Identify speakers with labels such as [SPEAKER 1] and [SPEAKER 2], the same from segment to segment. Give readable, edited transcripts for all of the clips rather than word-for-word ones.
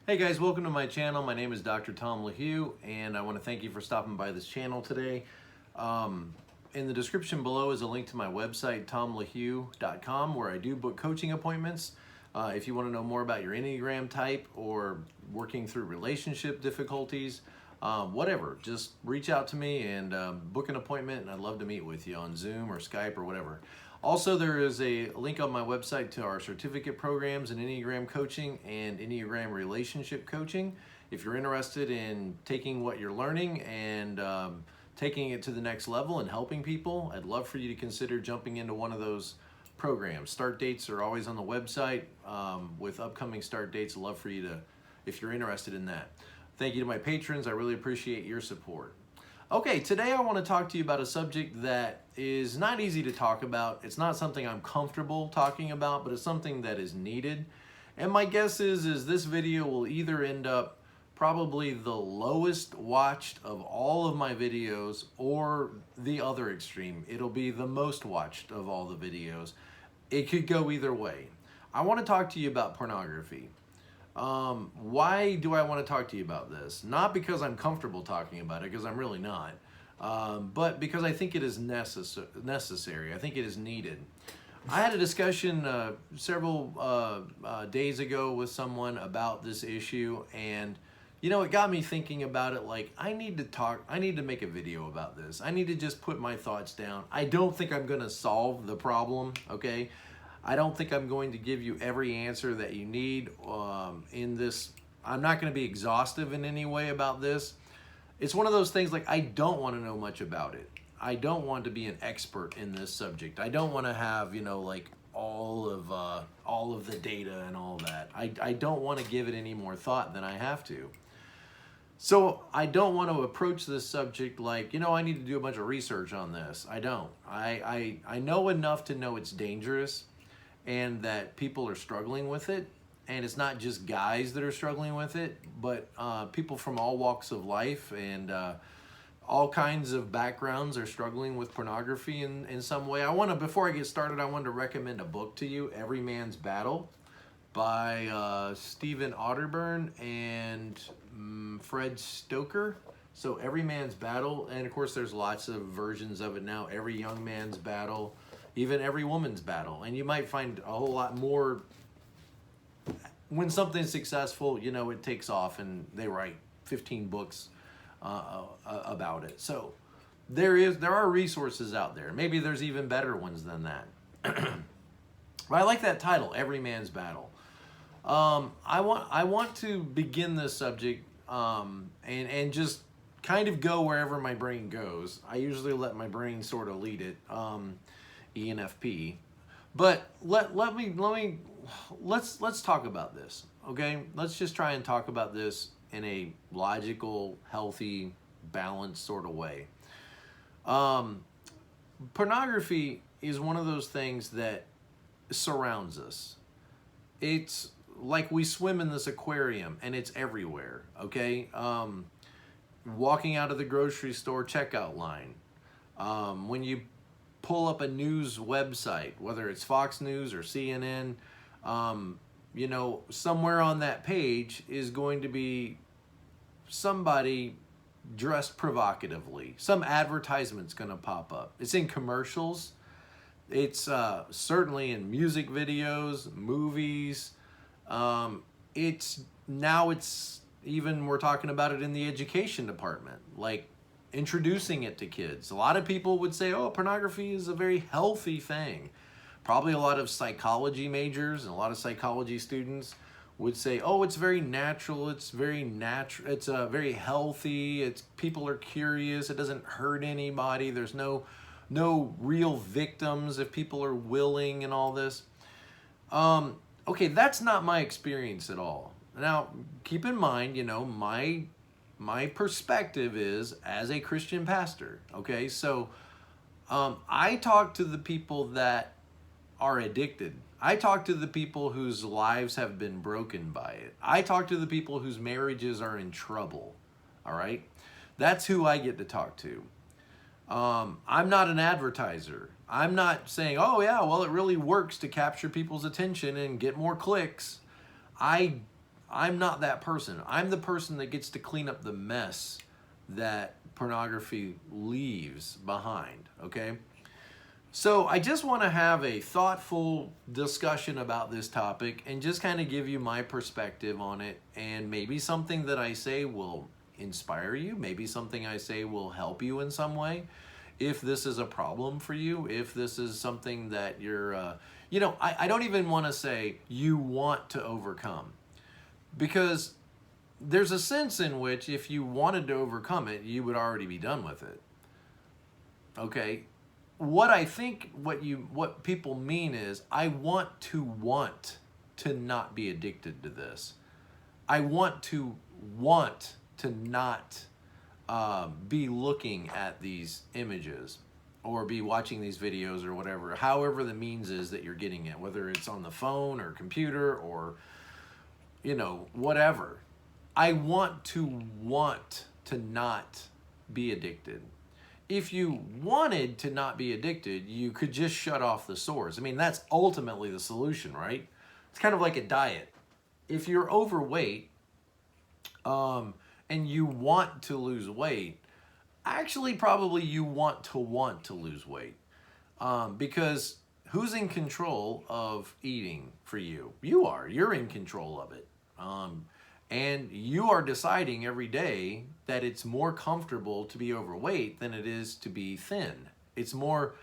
[SPEAKER 1] Hey guys, welcome to my channel. My name is Dr. Tom LaHue, and I want to thank you for stopping by this channel today. In the description below is a link to my website, tomlahue.com, where I do book coaching appointments. If you want to know more about your Enneagram type or working through relationship difficulties, whatever, just reach out to me and book an appointment, and I'd love to meet with you on Zoom or Skype or whatever. Also, there is a link on my website to our certificate programs in Enneagram coaching and Enneagram relationship coaching. If you're interested in taking what you're learning and taking it to the next level and helping people, I'd love for you to consider jumping into one of those programs. Start dates are always on the website with upcoming start dates. I'd love for you to, if you're interested in that. Thank you to my patrons. I really appreciate your support. Okay, today I want to talk to you about a subject that is not easy to talk about. It's not something I'm comfortable talking about, but it's something that is needed. And my guess is this video will either end up probably the lowest watched of all of my videos, or the other extreme. It'll be the most watched of all the videos. It could go either way. I want to talk to you about pornography. Why do I want to talk to you about this? Not because I'm comfortable talking about it, because I'm really not, but because I think it is necessary. I think it is needed. I had a discussion several days ago with someone about this issue, and you know, it got me thinking about it. Like, I need to make a video about this. I need to just put my thoughts down. I don't think I'm going to solve the problem, okay? I don't think I'm going to give you every answer that you need in this. I'm not going to be exhaustive in any way about this. It's one of those things, like, I don't want to know much about it. I don't want to be an expert in this subject. I don't want to have, you know, like all of the data and all that. I don't want to give it any more thought than I have to. So I don't want to approach this subject like, you know, I need to do a bunch of research on this. I don't. I know enough to know it's dangerous and that people are struggling with it. And it's not just guys that are struggling with it, but people from all walks of life and all kinds of backgrounds are struggling with pornography in some way. Before I get started, I wanted to recommend a book to you, Every Man's Battle, by Stephen Otterburn and Fred Stoker. So Every Man's Battle, and of course there's lots of versions of it now. Every Young Man's Battle, even Every Woman's Battle. And you might find a whole lot more. When something's successful, you know, it takes off and they write 15 books about it. So there are resources out there. Maybe there's even better ones than that. But I like that title, Every Man's Battle. I want to begin this subject and just kind of go wherever my brain goes. I usually let my brain sort of lead it, ENFP. But let's talk about this, okay? Let's just try and talk about this in a logical, healthy, balanced sort of way. Pornography is one of those things that surrounds us. It's like we swim in this aquarium and it's everywhere, okay? Walking out of the grocery store checkout line, when you pull up a news website, whether it's Fox News or CNN, you know, somewhere on that page is going to be somebody dressed provocatively. Some advertisement's going to pop up. It's in commercials. It's certainly in music videos, movies. It's even, we're talking about it in the education department, like introducing it to kids. A lot of people would say, oh, pornography is a very healthy thing. Probably a lot of psychology majors and a lot of psychology students would say, oh, it's very natural, it's very healthy, people are curious, it doesn't hurt anybody, there's no real victims if people are willing and all this. Okay, that's not my experience at all. Now, keep in mind, you know, my perspective is as a Christian pastor, okay? So I talk to the people that are addicted. I talk to the people whose lives have been broken by it. I talk to the people whose marriages are in trouble, all right? That's who I get to talk to. I'm not an advertiser. I'm not saying, oh yeah, well, it really works to capture people's attention and get more clicks. I I'm not that person. I'm the person that gets to clean up the mess that pornography leaves behind, okay? So I just want to have a thoughtful discussion about this topic and just kind of give you my perspective on it, and maybe something that I say will inspire you, maybe something I say will help you in some way. If this is a problem for you, if this is something that you're, I don't even want to say you want to overcome, because there's a sense in which if you wanted to overcome it, you would already be done with it. Okay? What I think what people mean is, I want to not be addicted to this. I want to not be looking at these images or be watching these videos or whatever, however the means is that you're getting it, whether it's on the phone or computer or, whatever. I want to not be addicted. If you wanted to not be addicted, you could just shut off the source. I mean, that's ultimately the solution, right? It's kind of like a diet. If you're overweight, and you want to lose weight, actually probably you want to lose weight. Because who's in control of eating for you? You are. You're in control of it. And you are deciding every day that it's more comfortable to be overweight than it is to be thin. It's more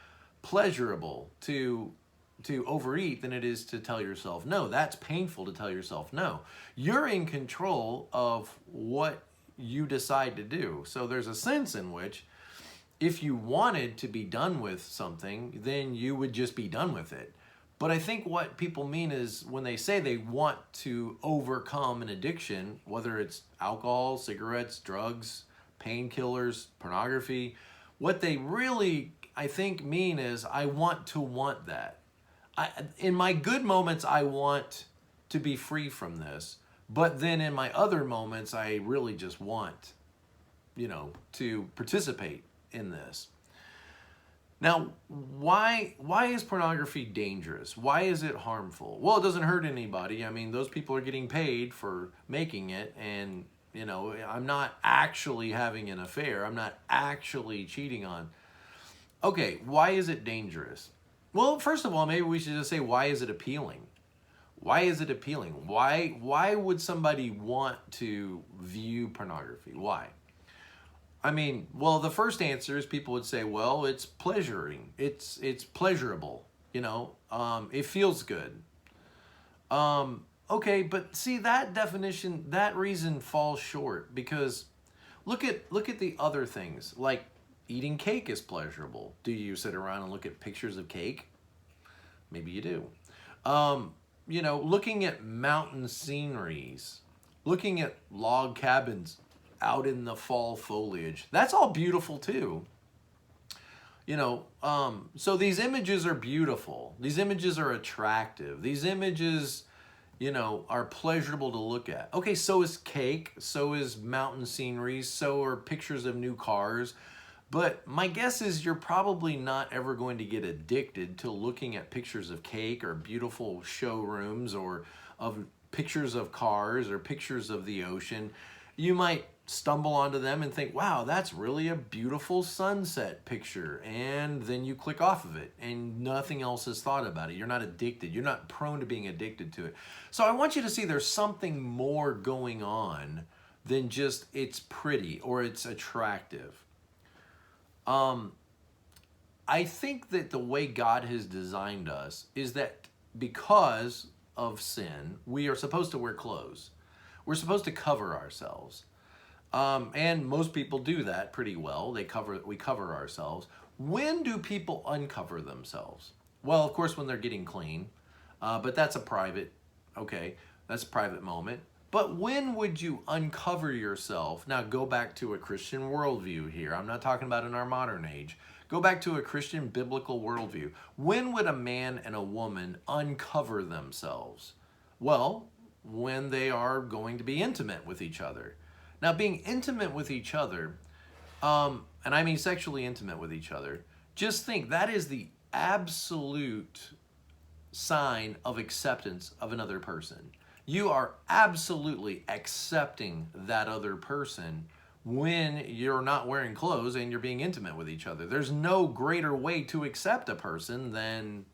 [SPEAKER 1] pleasurable to overeat than it is to tell yourself no. That's painful to tell yourself no. You're in control of what you decide to do. So there's a sense in which if you wanted to be done with something, then you would just be done with it. But I think what people mean is when they say they want to overcome an addiction, whether it's alcohol, cigarettes, drugs, painkillers, pornography, what they really, I think, mean is I want that. In my good moments, I want to be free from this. But then in my other moments, I really just want, to participate in this. Now, why is pornography dangerous? Why is it harmful? Well, it doesn't hurt anybody. I mean, those people are getting paid for making it, and, I'm not actually having an affair. I'm not actually cheating on. Okay, why is it dangerous? Well, first of all, maybe we should just say, why is it appealing? Why is it appealing? Why would somebody want to view pornography? Why? I mean, well, the first answer is people would say, well, it's pleasuring. It's pleasurable. It feels good. Okay, but see, that definition, that reason falls short, because look at the other things. Like eating cake is pleasurable. Do you sit around and look at pictures of cake? Maybe you do. Looking at mountain sceneries, looking at log cabins out in the fall foliage, that's all beautiful too. So these images are beautiful. These images are attractive. These images, are pleasurable to look at. Okay, so is cake, so is mountain scenery, so are pictures of new cars. But my guess is you're probably not ever going to get addicted to looking at pictures of cake or beautiful showrooms or of pictures of cars or pictures of the ocean. You might stumble onto them and think, wow, that's really a beautiful sunset picture. And then you click off of it and nothing else is thought about it. You're not addicted. You're not prone to being addicted to it. So I want you to see there's something more going on than just it's pretty or it's attractive. I think that the way God has designed us is that because of sin, we are supposed to wear clothes. We're supposed to cover ourselves. And most people do that pretty well. We cover ourselves. When do people uncover themselves? Well, of course, when they're getting clean, but that's a private moment. But when would you uncover yourself? Now go back to a Christian worldview here. I'm not talking about in our modern age. Go back to a Christian biblical worldview. When would a man and a woman uncover themselves? Well, when they are going to be intimate with each other. Now, being intimate with each other, and I mean sexually intimate with each other, just think that is the absolute sign of acceptance of another person. You are absolutely accepting that other person when you're not wearing clothes and you're being intimate with each other. There's no greater way to accept a person than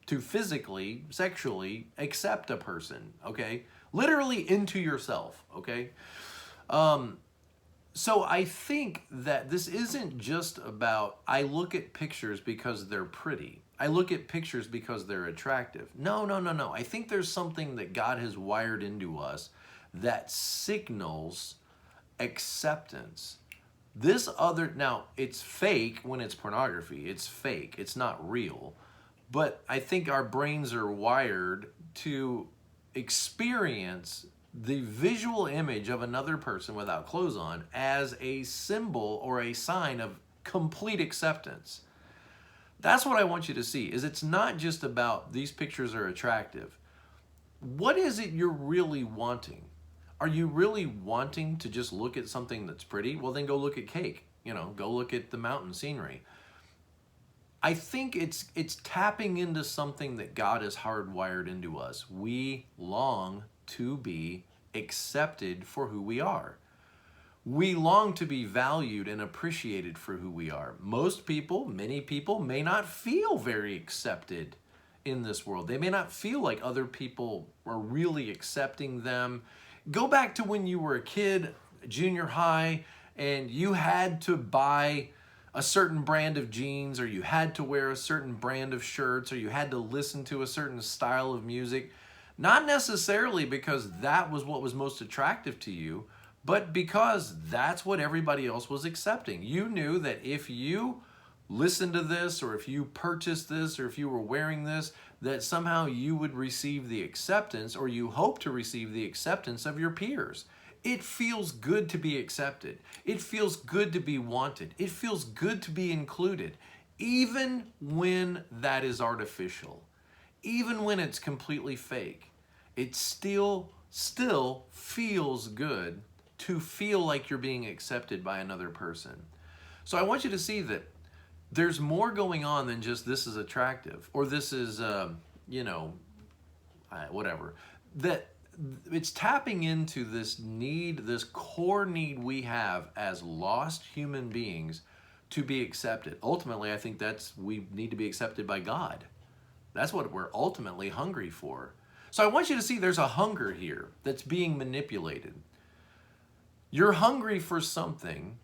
[SPEAKER 1] to physically, sexually accept a person, okay? Literally into yourself, okay? So I think that this isn't just about, I look at pictures because they're pretty. I look at pictures because they're attractive. No. I think there's something that God has wired into us that signals acceptance. This other, now it's fake when it's pornography. It's fake. It's not real. But I think our brains are wired to experience the visual image of another person without clothes on as a symbol or a sign of complete acceptance. That's what I want you to see, is it's not just about these pictures are attractive. What is it you're really wanting? Are you really wanting to just look at something that's pretty? Well, then go look at cake. Go look at the mountain scenery. I think it's tapping into something that God has hardwired into us. We long to be accepted for who we are. We long to be valued and appreciated for who we are. Most people, many people, may not feel very accepted in this world. They may not feel like other people are really accepting them. Go back to when you were a kid, junior high, and you had to buy a certain brand of jeans, or you had to wear a certain brand of shirts, or you had to listen to a certain style of music. Not necessarily because that was what was most attractive to you, but because that's what everybody else was accepting. You knew that if you listened to this, or if you purchased this, or if you were wearing this, that somehow you would receive the acceptance, or you hope to receive the acceptance of your peers. It feels good to be accepted. It feels good to be wanted. It feels good to be included, even when that is artificial, even when it's completely fake. It still feels good to feel like you're being accepted by another person. So I want you to see that there's more going on than just this is attractive, or this is, whatever. That it's tapping into this need, this core need we have as lost human beings to be accepted. Ultimately, I think we need to be accepted by God. That's what we're ultimately hungry for. So I want you to see there's a hunger here that's being manipulated. You're hungry for something,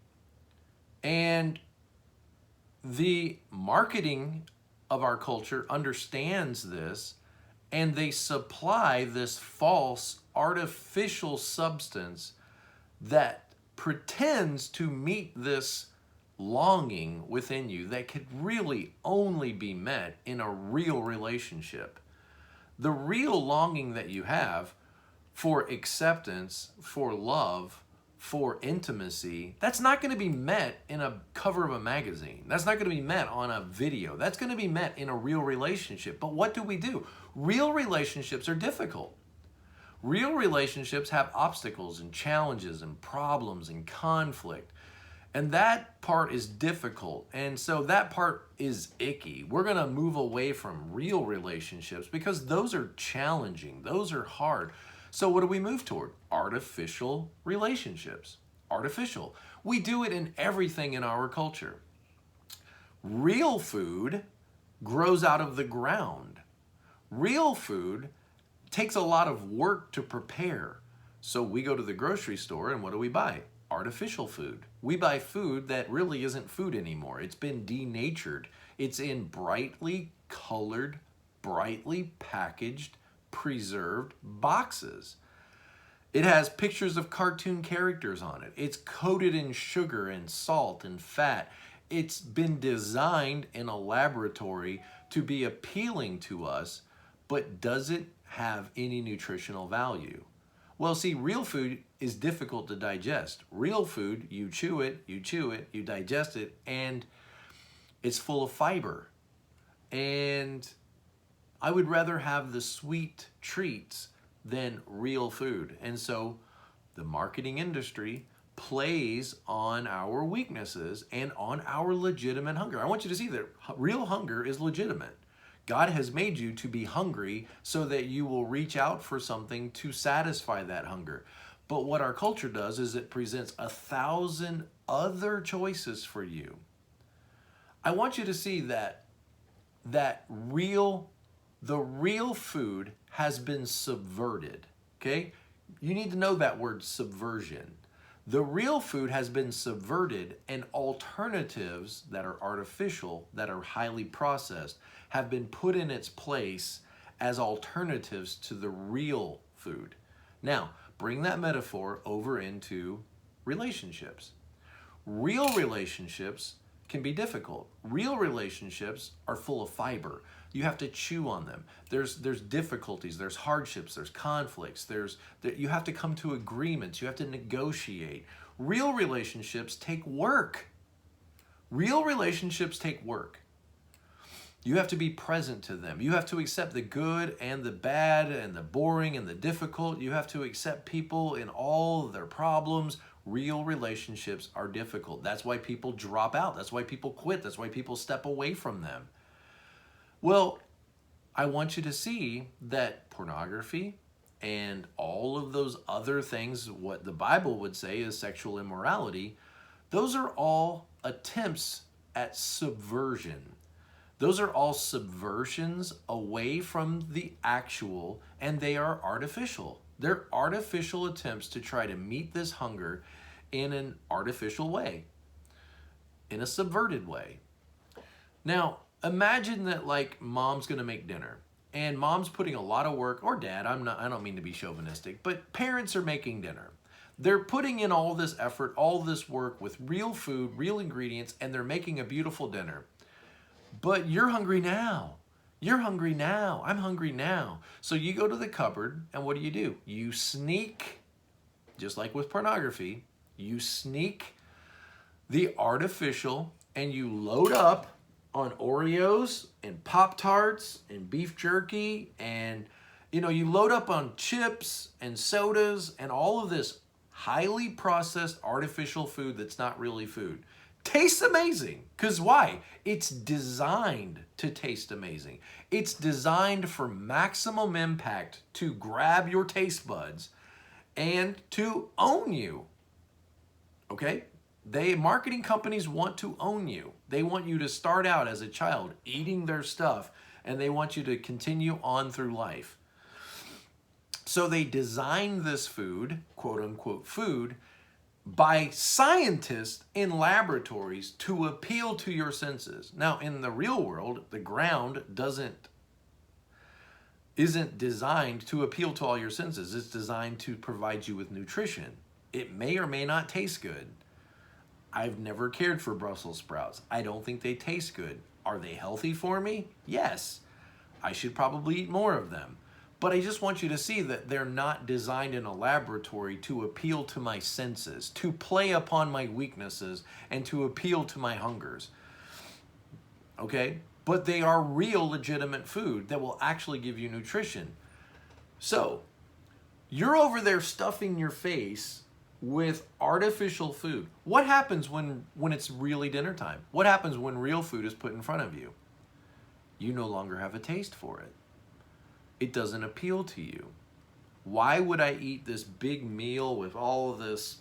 [SPEAKER 1] and the marketing of our culture understands this, and they supply this false, artificial substance that pretends to meet this longing within you that could really only be met in a real relationship. The real longing that you have for acceptance, for love, for intimacy, that's not going to be met in a cover of a magazine. That's not going to be met on a video. That's going to be met in a real relationship. But what do? Real relationships are difficult. Real relationships have obstacles and challenges and problems and conflict. And that part is difficult. And so that part is icky. We're going to move away from real relationships because those are challenging. Those are hard. So what do we move toward? Artificial relationships. Artificial. We do it in everything in our culture. Real food grows out of the ground. Real food takes a lot of work to prepare. So we go to the grocery store and what do we buy? Artificial food. We buy food that really isn't food anymore. It's been denatured. It's in brightly colored, brightly packaged, preserved boxes. It has pictures of cartoon characters on it. It's coated in sugar and salt and fat. It's been designed in a laboratory to be appealing to us, but does it have any nutritional value? Well, see, real food is difficult to digest. Real food, you chew it, you digest it, and it's full of fiber. And I would rather have the sweet treats than real food. And so the marketing industry plays on our weaknesses and on our legitimate hunger. I want you to see that real hunger is legitimate. God has made you to be hungry so that you will reach out for something to satisfy that hunger. But what our culture does is it presents 1,000 other choices for you. I want you to see that the real food has been subverted, okay? You need to know that word, subversion. The real food has been subverted, and alternatives that are artificial, that are highly processed, have been put in its place as alternatives to the real food. Now, bring that metaphor over into relationships. Real relationships can be difficult. Real relationships are full of fiber. You have to chew on them. There's difficulties, there's hardships, there's conflicts, you have to come to agreements, you have to negotiate. Real relationships take work. Real relationships take work. You have to be present to them. You have to accept the good and the bad and the boring and the difficult. You have to accept people in all of their problems. Real relationships are difficult. That's why people drop out. That's why people quit. That's why people step away from them. Well, I want you to see that pornography and all of those other things, what the Bible would say is sexual immorality, those are all attempts at subversion. Those are all subversions away from the actual, and they are artificial. They're artificial attempts to try to meet this hunger in an artificial way, in a subverted way. Now, imagine that like mom's gonna make dinner, and mom's putting a lot of work, or dad, I don't mean to be chauvinistic, but parents are making dinner. They're putting in all this effort, all this work with real food, real ingredients, and they're making a beautiful dinner. But you're hungry now. You're hungry now. I'm hungry now. So you go to the cupboard, and what do? You sneak, just like with pornography, you sneak the artificial, and you load up on Oreos and Pop-Tarts and beef jerky, and you load up on chips and sodas and all of this highly processed artificial food that's not really food. Tastes amazing. Because why? It's designed to taste amazing. It's designed for maximum impact to grab your taste buds and to own you. Okay? Marketing companies want to own you. They want you to start out as a child eating their stuff, and they want you to continue on through life. So they designed this food, quote unquote food, by scientists in laboratories to appeal to your senses. Now, in the real world, the ground isn't designed to appeal to all your senses. It's designed to provide you with nutrition. It may or may not taste good. I've never cared for Brussels sprouts. I don't think they taste good. Are they healthy for me? Yes. I should probably eat more of them. But I just want you to see that they're not designed in a laboratory to appeal to my senses, to play upon my weaknesses, and to appeal to my hungers. Okay? But they are real, legitimate food that will actually give you nutrition. So, you're over there stuffing your face with artificial food. What happens when it's really dinner time? What happens when real food is put in front of you? You no longer have a taste for it. It doesn't appeal to you. Why would I eat this big meal with all of this,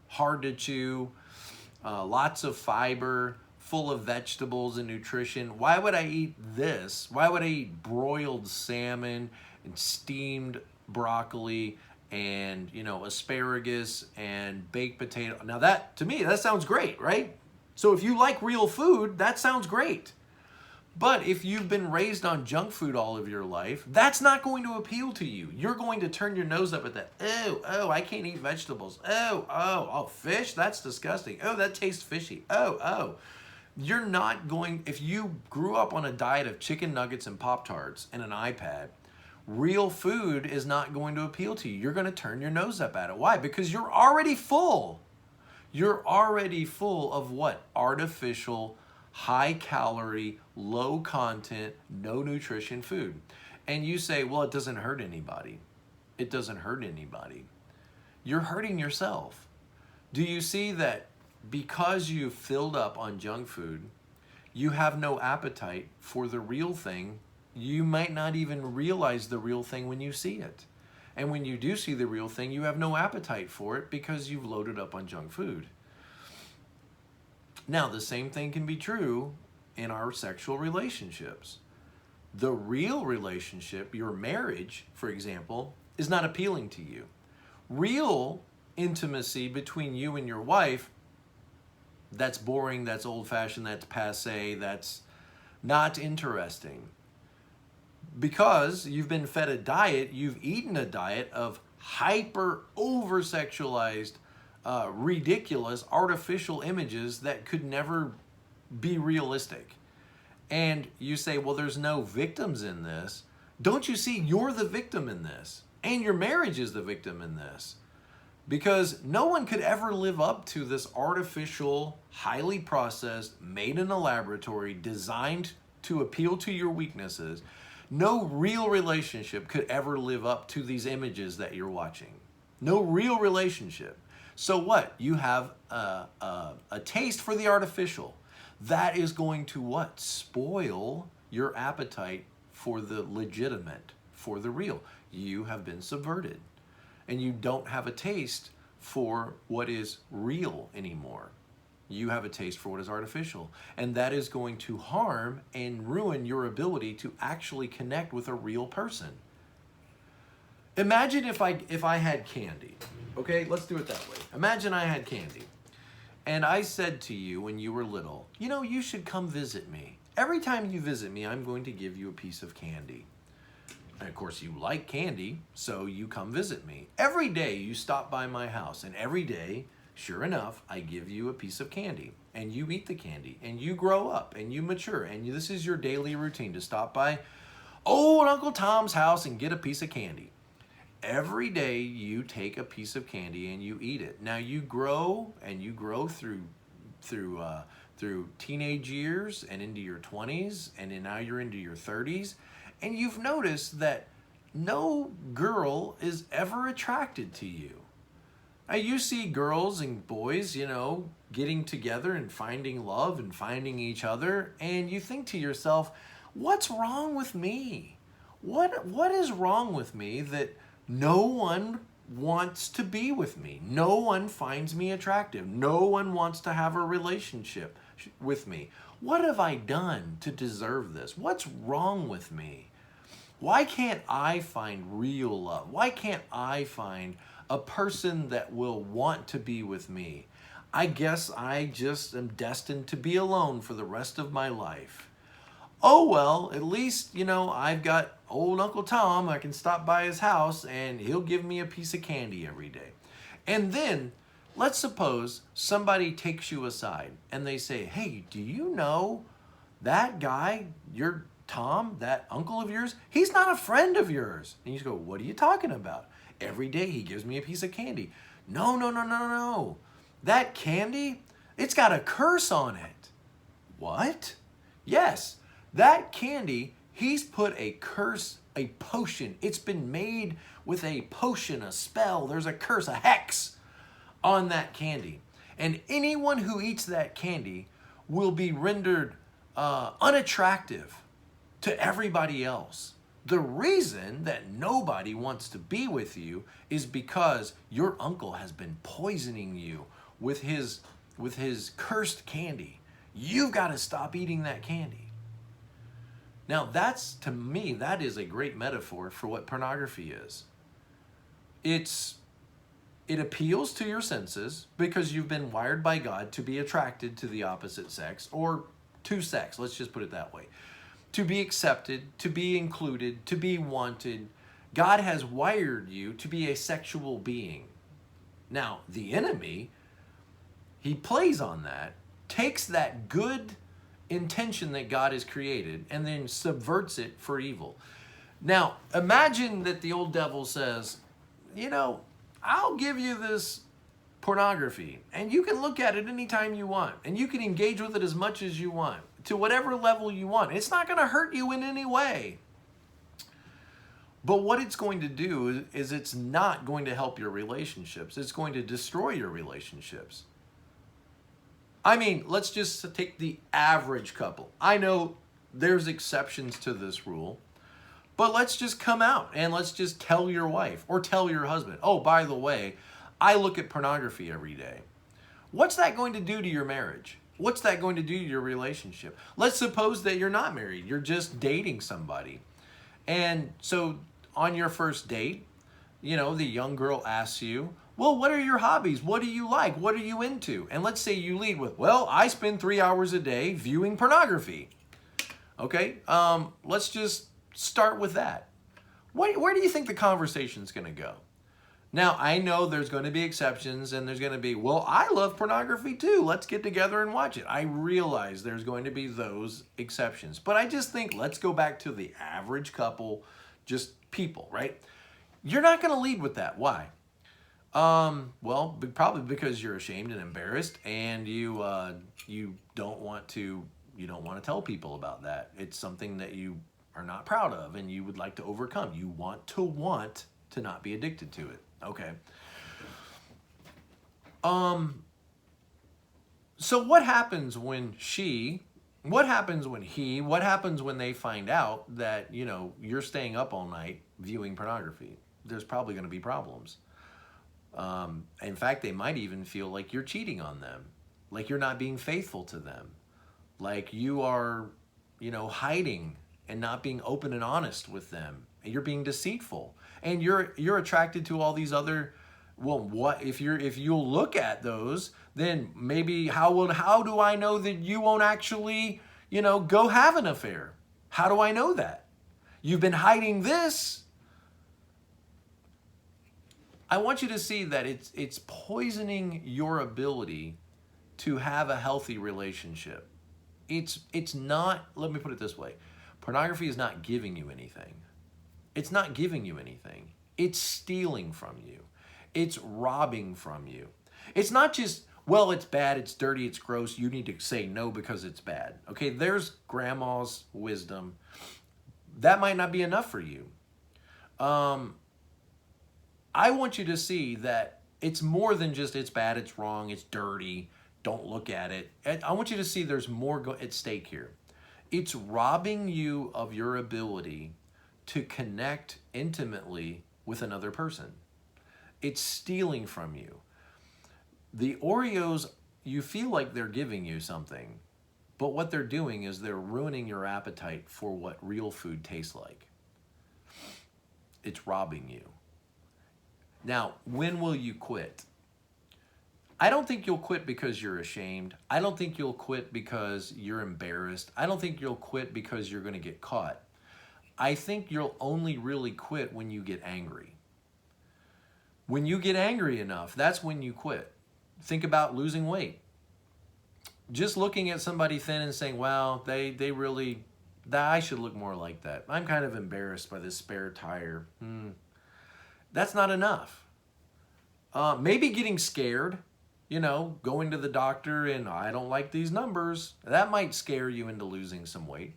[SPEAKER 1] hard to chew, lots of fiber, full of vegetables and nutrition? Why would I eat this? Why would I eat broiled salmon and steamed broccoli and, asparagus and baked potato? Now that, to me, that sounds great, right? So if you like real food, that sounds great. But if you've been raised on junk food all of your life, that's not going to appeal to you. You're going to turn your nose up at that. Oh, I can't eat vegetables. Oh, fish? That's disgusting. Oh, that tastes fishy. Oh. You're not going, if you grew up on a diet of chicken nuggets and Pop-Tarts and an iPad, real food is not going to appeal to you. You're going to turn your nose up at it. Why? Because you're already full. You're already full of what? Artificial, high calorie, low content, no nutrition food. And you say, well, it doesn't hurt anybody. It doesn't hurt anybody. You're hurting yourself. Do you see that because you filled up on junk food, You have no appetite for the real thing. You might not even realize the real thing when you see it. And when you do see the real thing, you have no appetite for it because you've loaded up on junk food. Now, the same thing can be true in our sexual relationships. The real relationship, your marriage, for example, is not appealing to you. Real intimacy between you and your wife, that's boring, that's old-fashioned, that's passé, that's not interesting. Because you've been fed a diet, you've eaten a diet of hyper over-sexualized, ridiculous, artificial images that could never be realistic. And you say, well, there's no victims in this. Don't you see you're the victim in this? And your marriage is the victim in this. Because no one could ever live up to this artificial, highly processed, made in a laboratory, designed to appeal to your weaknesses. No real relationship could ever live up to these images that you're watching. No real relationship. So what? You have a taste for the artificial. That is going to what? Spoil your appetite for the legitimate, for the real. You have been subverted. And you don't have a taste for what is real anymore. You have a taste for what is artificial. And that is going to harm and ruin your ability to actually connect with a real person. Imagine if I had candy. Okay, let's do it that way. Imagine I had candy. And I said to you when you were little, you know, you should come visit me. Every time you visit me, I'm going to give you a piece of candy. And of course, you like candy, so you come visit me. Every day you stop by my house, and every day, sure enough, I give you a piece of candy. And you eat the candy, and you grow up, and you mature, and this is your daily routine to stop by old Uncle Tom's house and get a piece of candy. Every day you take a piece of candy and you eat it. Now you grow and you grow through teenage years and into your 20s, and then now you're into your 30s, and you've noticed that no girl is ever attracted to you. Now you see girls and boys, you know, getting together and finding love and finding each other, and you think to yourself, what's wrong with me? What is wrong with me that no one wants to be with me? No one finds me attractive. No one wants to have a relationship with me. What have I done to deserve this? What's wrong with me? Why can't I find real love? Why can't I find a person that will want to be with me? I guess I just am destined to be alone for the rest of my life. Oh, well, at least, you know, I've got old Uncle Tom. I can stop by his house and he'll give me a piece of candy every day. And then let's suppose somebody takes you aside and they say, hey, do you know that guy, your Tom, that uncle of yours, he's not a friend of yours. And you go, what are you talking about? Every day he gives me a piece of candy. No. That candy, it's got a curse on it. What? Yes. That candy, he's put a curse, a potion. It's been made with a potion, a spell. There's a curse, a hex on that candy. And anyone who eats that candy will be rendered unattractive to everybody else. The reason that nobody wants to be with you is because your uncle has been poisoning you with his cursed candy. You've got to stop eating that candy. Now that's, to me, that is a great metaphor for what pornography is. It appeals to your senses because you've been wired by God to be attracted to the opposite sex, or to sex, let's just put it that way. To be accepted, to be included, to be wanted. God has wired you to be a sexual being. Now, the enemy, he plays on that, takes that good intention that God has created and then subverts it for evil. Now, imagine that the old devil says, you know, I'll give you this pornography and you can look at it anytime you want and you can engage with it as much as you want, to whatever level you want. It's not going to hurt you in any way. But what it's going to do is it's not going to help your relationships. It's going to destroy your relationships. I mean, let's just take the average couple. I know there's exceptions to this rule, but let's just come out and let's just tell your wife or tell your husband, oh, by the way, I look at pornography every day. What's that going to do to your marriage? What's that going to do to your relationship? Let's suppose that you're not married, you're just dating somebody. And so on your first date, you know, the young girl asks you, well, what are your hobbies? What do you like? What are you into? And let's say you lead with, well, I spend 3 hours a day viewing pornography. Okay, let's just start with that. Where do you think the conversation's going to go? Now, I know there's going to be exceptions and there's going to be, well, I love pornography too. Let's get together and watch it. I realize there's going to be those exceptions. But I just think let's go back to the average couple, just people, right? You're not going to lead with that. Why? Well, probably because you're ashamed and embarrassed and you don't want to tell people about that. It's something that you are not proud of and you would like to overcome. You want to not be addicted to it. Okay. So what happens when he, what happens when they find out that, you know, you're staying up all night viewing pornography? There's probably going to be problems. In fact, they might even feel like you're cheating on them, like you're not being faithful to them, like you are, you know, hiding and not being open and honest with them. And you're being deceitful. And you're attracted to all these other, well, what if you'll look at those, then maybe how do I know that you won't actually, you know, go have an affair? How do I know that? You've been hiding this. I want you to see that it's poisoning your ability to have a healthy relationship. It's not, let me put it this way. Pornography is not giving you anything. It's not giving you anything. It's stealing from you. It's robbing from you. It's not just, well, it's bad, it's dirty, it's gross, you need to say no because it's bad. Okay, there's grandma's wisdom. That might not be enough for you. I want you to see that it's more than just it's bad, it's wrong, it's dirty, don't look at it. I want you to see there's more at stake here. It's robbing you of your ability to connect intimately with another person. It's stealing from you. The Oreos, you feel like they're giving you something, but what they're doing is they're ruining your appetite for what real food tastes like. It's robbing you. Now, when will you quit? I don't think you'll quit because you're ashamed. I don't think you'll quit because you're embarrassed. I don't think you'll quit because you're going to get caught. I think you'll only really quit when you get angry. When you get angry enough, that's when you quit. Think about losing weight. Just looking at somebody thin and saying, wow, they really, I should look more like that. I'm kind of embarrassed by this spare tire. That's not enough. Maybe getting scared, you know, going to the doctor and I don't like these numbers. That might scare you into losing some weight.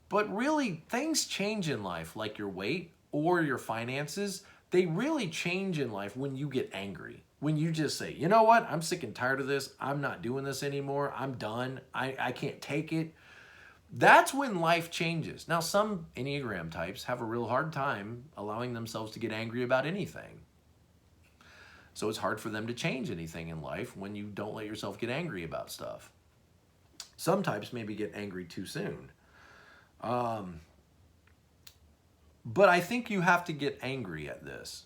[SPEAKER 1] But really, things change in life, like your weight or your finances. They really change in life when you get angry. When you just say, you know what, I'm sick and tired of this. I'm not doing this anymore. I'm done. I can't take it. That's when life changes. Now, some Enneagram types have a real hard time allowing themselves to get angry about anything. So it's hard for them to change anything in life when you don't let yourself get angry about stuff. Some types maybe get angry too soon. But I think you have to get angry at this.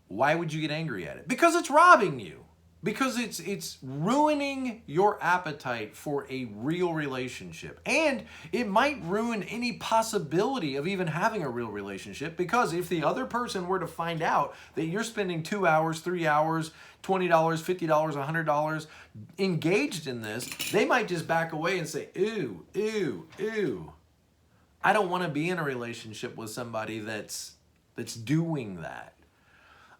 [SPEAKER 1] Why would you get angry at it? Because it's robbing you. Because it's ruining your appetite for a real relationship. And it might ruin any possibility of even having a real relationship, because if the other person were to find out that you're spending 2 hours, 3 hours, $20, $50, $100 engaged in this, they might just back away and say, ew, ew, ew. I don't want to be in a relationship with somebody that's doing that.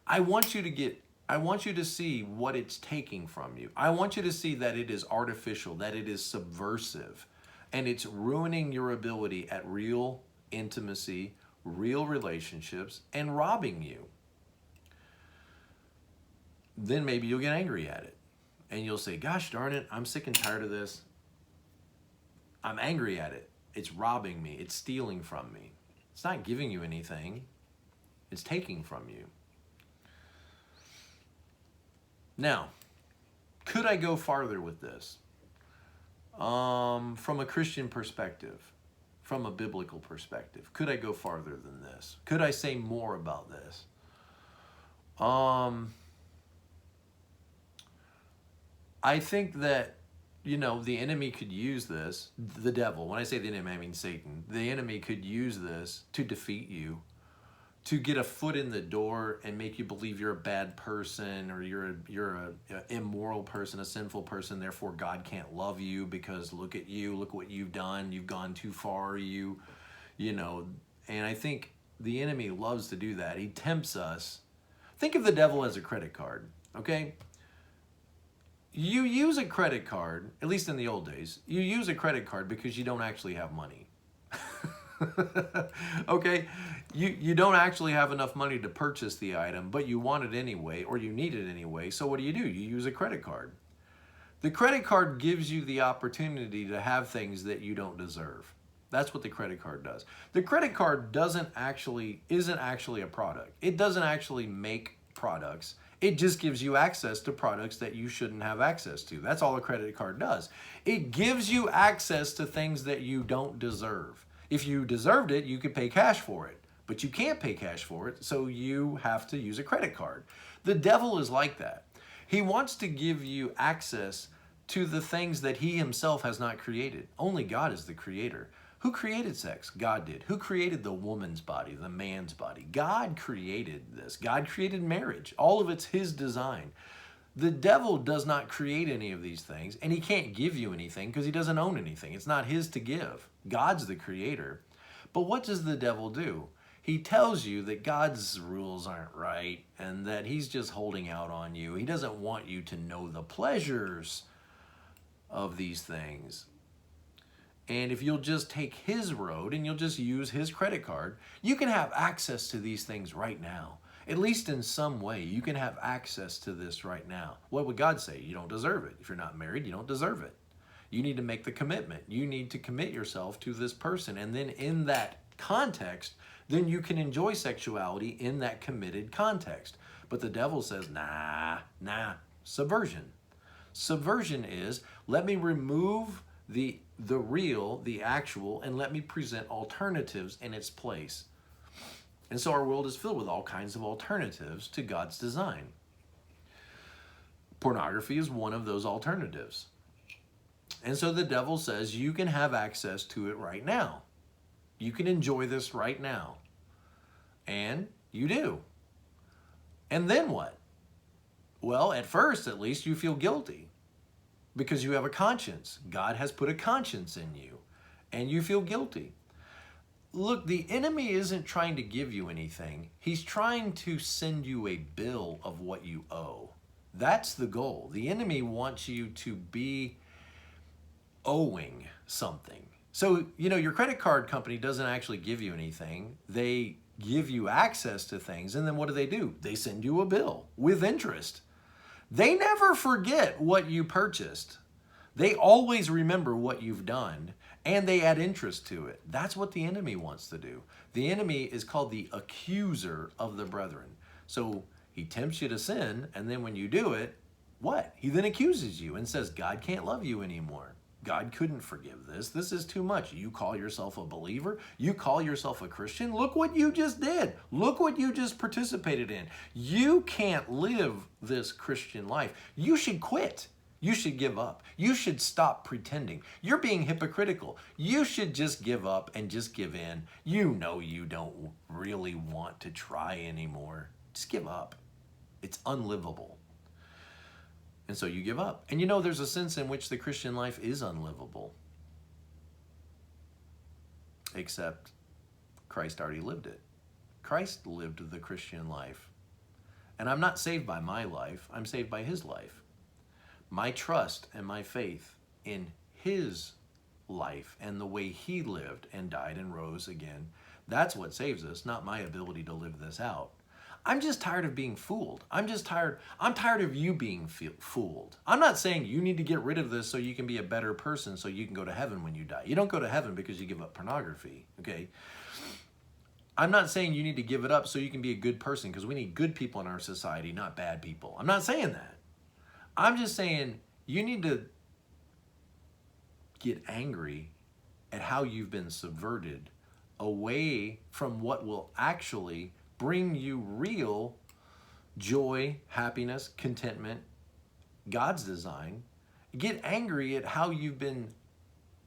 [SPEAKER 1] I want you to see what it's taking from you. I want you to see that it is artificial, that it is subversive, and it's ruining your ability at real intimacy, real relationships, and robbing you. Then maybe you'll get angry at it. And you'll say, gosh darn it, I'm sick and tired of this. I'm angry at it. It's robbing me. It's stealing from me. It's not giving you anything. It's taking from you. Now, could I go farther with this? From a Christian perspective, from a biblical perspective, could I go farther than this? Could I say more about this? I think that, you know, the enemy could use this, the devil, when I say the enemy, I mean Satan. The enemy could use this to defeat you, to get a foot in the door and make you believe you're a bad person, or you're a immoral person, a sinful person, therefore God can't love you because look at you, look what you've done, you've gone too far, you know. And I think the enemy loves to do that. He tempts us. Think of the devil as a credit card, okay? You use a credit card, at least in the old days, you use a credit card because you don't actually have money. Okay? You don't actually have enough money to purchase the item, but you want it anyway, or you need it anyway, so what do? You use a credit card. The credit card gives you the opportunity to have things that you don't deserve. That's what the credit card does. The credit card isn't actually a product. It doesn't actually make products. It just gives you access to products that you shouldn't have access to. That's all a credit card does. It gives you access to things that you don't deserve. If you deserved it, you could pay cash for it, but you can't pay cash for it, so you have to use a credit card. The devil is like that. He wants to give you access to the things that he himself has not created. Only God is the creator. Who created sex? God did. Who created the woman's body, the man's body? God created this. God created marriage. All of it's his design. The devil does not create any of these things, and he can't give you anything because he doesn't own anything. It's not his to give. God's the creator. But what does the devil do? He tells you that God's rules aren't right and that he's just holding out on you. He doesn't want you to know the pleasures of these things. And if you'll just take his road and you'll just use his credit card, you can have access to these things right now. At least in some way, you can have access to this right now. What would God say? You don't deserve it. If you're not married, you don't deserve it. You need to make the commitment. You need to commit yourself to this person. And then in that context, then you can enjoy sexuality in that committed context. But the devil says, nah, subversion. Subversion is, let me remove the real, the actual, and let me present alternatives in its place. And so our world is filled with all kinds of alternatives to God's design. Pornography is one of those alternatives. And so the devil says you can have access to it right now. You can enjoy this right now. And you do. And then what? Well, at first, at least, you feel guilty because you have a conscience. God has put a conscience in you, and you feel guilty. Look, the enemy isn't trying to give you anything. He's trying to send you a bill of what you owe. That's the goal. The enemy wants you to be owing something. So, you know, your credit card company doesn't actually give you anything. They give you access to things, and then what do? They send you a bill with interest. They never forget what you purchased. They always remember what you've done, and they add interest to it. That's what the enemy wants to do. The enemy is called the accuser of the brethren. So he tempts you to sin, and then when you do it, what? He then accuses you and says, God can't love you anymore. God couldn't forgive this. This is too much. You call yourself a believer? You call yourself a Christian? Look what you just did. Look what you just participated in. You can't live this Christian life. You should quit. You should give up. You should stop pretending. You're being hypocritical. You should just give up and just give in. You know you don't really want to try anymore. Just give up. It's unlivable. And so you give up. And you know, there's a sense in which the Christian life is unlivable. Except Christ already lived it. Christ lived the Christian life. And I'm not saved by my life. I'm saved by his life. My trust and my faith in his life and the way he lived and died and rose again, that's what saves us, not my ability to live this out. I'm just tired of being fooled. I'm tired of you being fooled. I'm not saying you need to get rid of this so you can be a better person so you can go to heaven when you die. You don't go to heaven because you give up pornography, okay? I'm not saying you need to give it up so you can be a good person, because we need good people in our society, not bad people. I'm not saying that. I'm just saying you need to get angry at how you've been subverted away from what will actually bring you real joy, happiness, contentment, God's design. Get angry at how you've been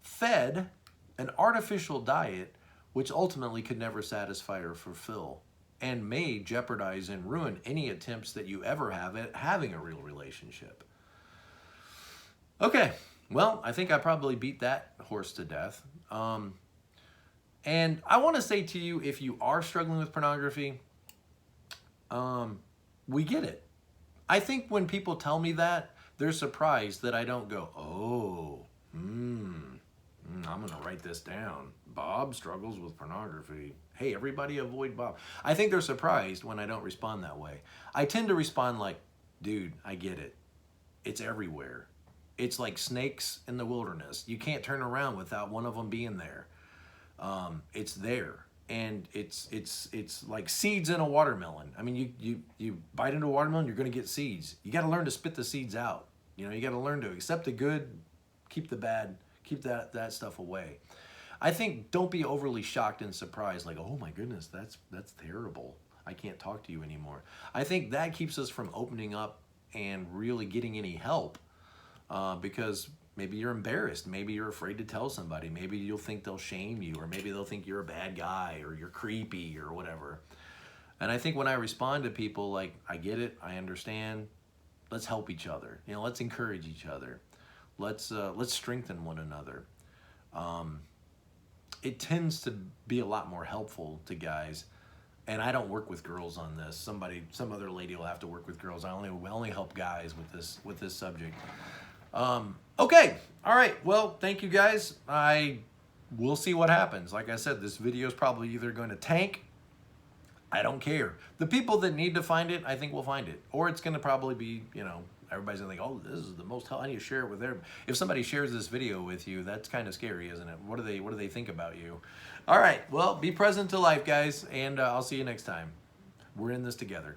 [SPEAKER 1] fed an artificial diet which ultimately could never satisfy or fulfill, and may jeopardize and ruin any attempts that you ever have at having a real relationship. Okay, well, I think I probably beat that horse to death. And I want to say to you, if you are struggling with pornography, we get it. I think when people tell me that, they're surprised that I don't go, oh, I'm going to write this down. Bob struggles with pornography. Hey, everybody avoid Bob. I think they're surprised when I don't respond that way. I tend to respond like, dude, I get it. It's everywhere. It's like snakes in the wilderness. You can't turn around without one of them being there. It's there. And it's like seeds in a watermelon. I mean, you bite into a watermelon, you're going to get seeds. You got to learn to spit the seeds out. You know, you got to learn to accept the good, keep the bad, keep that stuff away. I think don't be overly shocked and surprised, like, oh my goodness, that's terrible. I can't talk to you anymore. I think that keeps us from opening up and really getting any help, because maybe you're embarrassed. Maybe you're afraid to tell somebody. Maybe you'll think they'll shame you, or maybe they'll think you're a bad guy or you're creepy or whatever. And I think when I respond to people like, I get it, I understand, let's help each other. You know, let's encourage each other. Let's strengthen one another. It tends to be a lot more helpful to guys. And I don't work with girls on this. Some other lady will have to work with girls. I only help guys with this subject. Okay, all right. Well, thank you guys. We'll see what happens. Like I said, this video is probably either going to tank. I don't care. The people that need to find it, I think will find it. Or it's going to probably be, you know, everybody's going to think, oh, this is the most helpful. I need to share it with everybody. If somebody shares this video with you, that's kind of scary, isn't it? What do they think about you? All right. Well, be present to life, guys, and I'll see you next time. We're in this together.